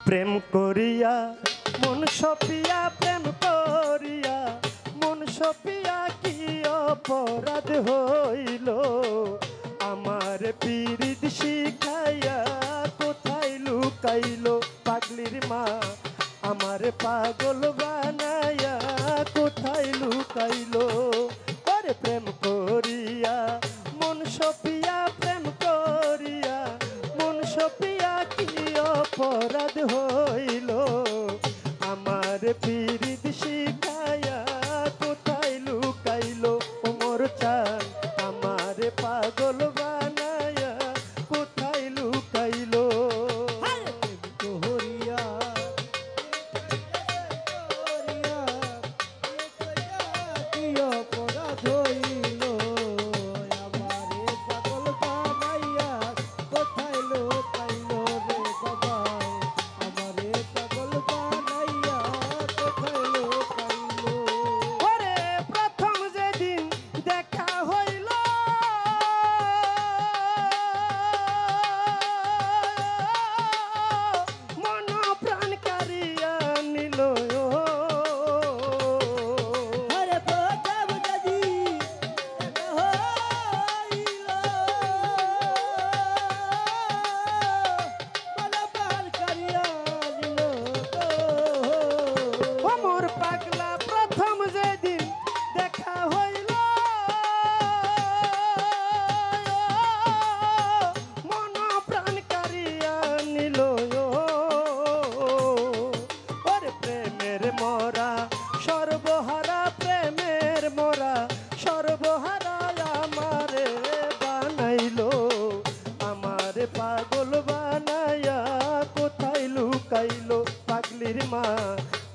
প্রেম করিয়া মন সপিয়া, প্রেম করিয়া মন সপিয়া কি অপরাধ হইল, আমার পীড়িত শিখাইয়া কোথায় লুকাইলো পাগলির মা, আমার পাগল বানাইয়া কোথায় লুকাইলো। ওরে প্রেম করিয়া মন সপিয়া, প্রেম করিয়া মন সপিয়া কি অপরাধ হইল, আমার পীড়িত শিখাইয়া কোথায় লুকাইলো। ওমর চান আমার পাগল বানাইয়া কোথায় লুকাইলো। পাগল বানায়া কোথায় লুকাইলো পাগলির মা,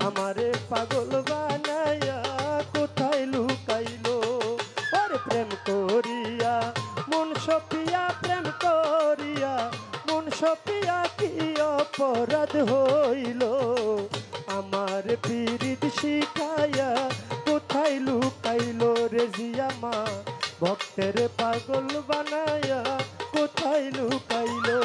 আমারে পাগল বানায়া কোথায় লুকাইলো। ওরে প্রেম করিয়া মন সপিয়া, প্রেম করিয়া মন সপিয়া কি অপরাধ হইল, আমার পীড়িত শিখাইয়া কোথায় লুকাইলো। রেজিয়া মা ভক্তের পাগল বানায়া কোথায় লুকাইলো।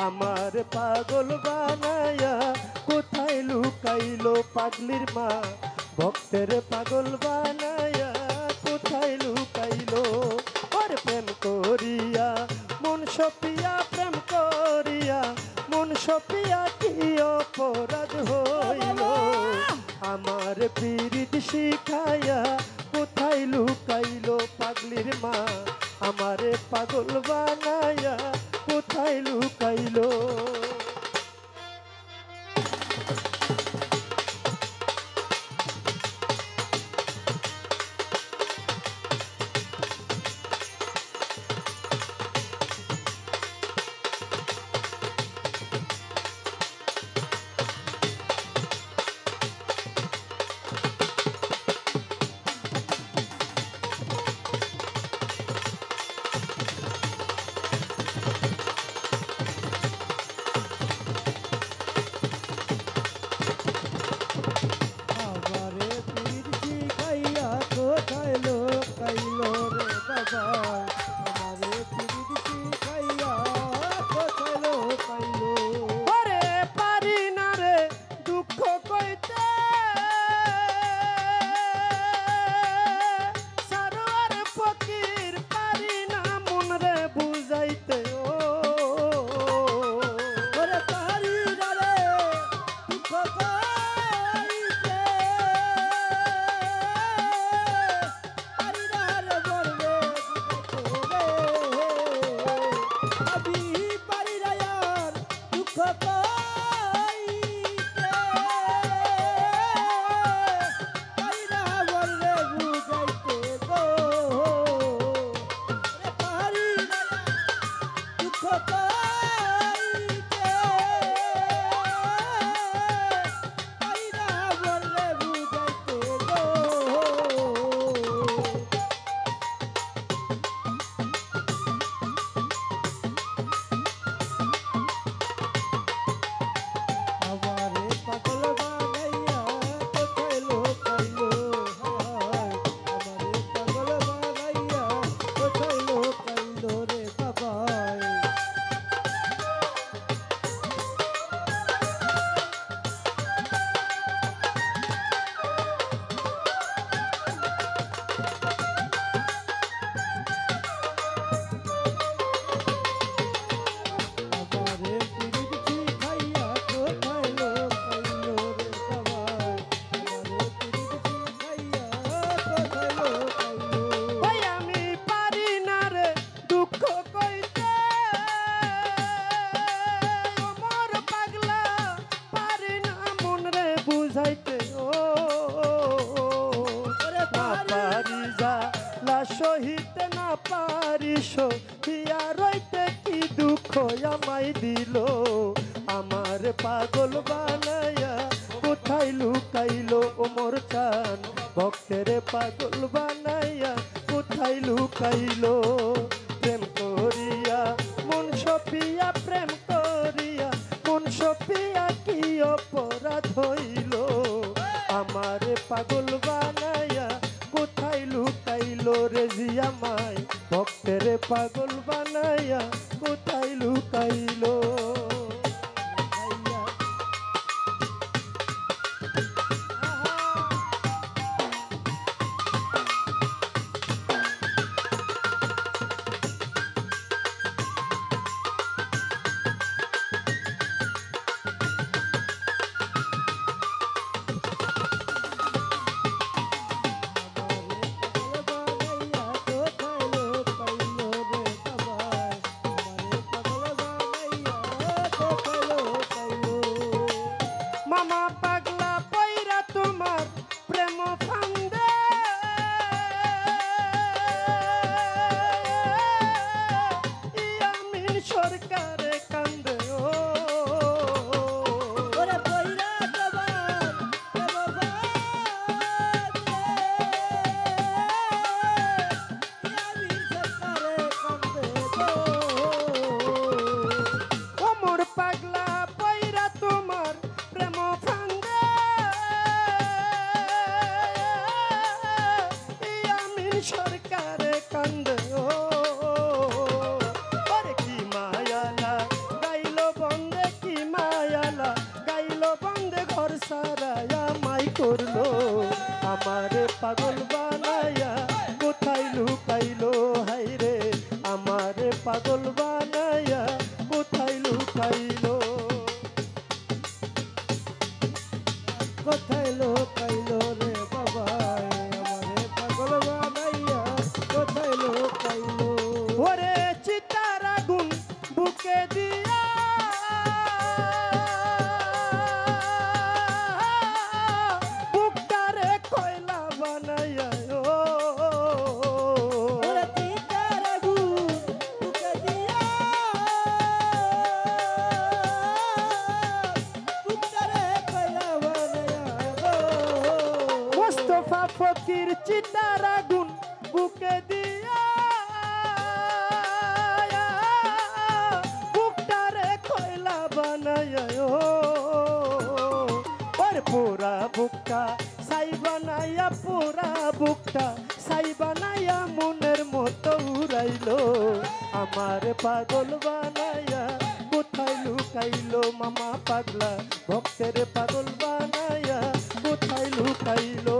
আমার পাগল বানায়া কোথায় লুকাইলো পাগলির মা, ভক্তের পাগল বানায়া কোথায় লুকাইলো। ওরে প্রেম করিয়া মন সপিয়া, প্রেম করিয়া মন সপিয়া কি অপরাধ হইল, আমার পীড়িত শিখাইয়া কোথায় লুকাইলো পাগলির মা, আমারে পাগল বানায়া কোথায় লুকাইলো। আমি পারি না আর দুঃখ কইতে, পারি না বললে বুঝাইতে গো, ওরে পারি না আর দুঃখ কইতে, পারি না বললে বুঝাইতে গো। আমারে পাগল বানাইয়া কোথায় লুকাইলো হায়, আমারে পাগল বানাইয়া কোথায় লুকাইলো রে বাবাই। আমারে পিরিত শিখাইয়া কোথায় লুকাইলো রে বাবাই, আমারে পিরিত শিখাইয়া কোথায় লুকাইলো। ওই আমি পারি না রে দুঃখ কইতে, আমার পাগলা পারি না মন রে বুঝাইতে, ও ওরে না পারি জ্বালা সহিতে, না পারি সহিয়া রইতে, কি দুঃখ আমায় দিল, আমার পাগল বানায়া কোথায় লুকাইলো ওমর চান, ভক্তের পাগল বানাইয়া কোথায় লুকাইলো, প্রেম করিয়া মন সপিয়া, প্রেম করিয়া মন সপিয়া কি অপরাধ হইল, আমার পাগল বানাইয়া কোথায় লুকাইলো রে জিয়া মাই, ভক্তের পাগল বানাইয়া কোথায় লুকাইলো। মামা পাগলা পয়রা তোমার প্রেম ফান্দে, ইয়ামিন সরকারে কান্দে, ও ওরে পয়রা তোমার প্রেম ফান্দে, ইয়ামিন সরকারে কান্দে গো। ওমর পাগলা পয়রা তোমার প্রেম ফান্দে, ইয়ামিন সরকারে কান্দে, ও ওরে কি মায়ালা গাইলো বন্দে, কি মায়ালা গাইলো বন্দে, ঘর সারায়া মাই করলো, আমার পাগল বানায়া কোথায় লুকাইলো, হাই রে আমার পাগল বানায়া কোথায় লুকাইলো। কোথায় লুকাইলো রে বাবাই, আমারে পাগল বানাইয়া কোথায় লুকাইলো। ওরে চিতার আগুন বুকে দিয়া, বুকটারে কয়লা বানাইয়া, ও ওরে চিতার আগুন বুকে দিয়া, বুকটারে কয়লা বানাইয়া গো। মোস্তফা ফকির চিতার আগুন বুকে দিয়া, বুকটারে কয়লা বানাইয়া, ও ওর পুরা বুকটা সাই বানাইয়া, পুরা বুকটা সাই বানাইয়া মনের মতো উড়াইলো, আমার পাগল বানাইয়া কোথায় লুকাইলো, মামা পাগলা ভক্তের পাগল বানাইয়া কোথায় লুকাইলো।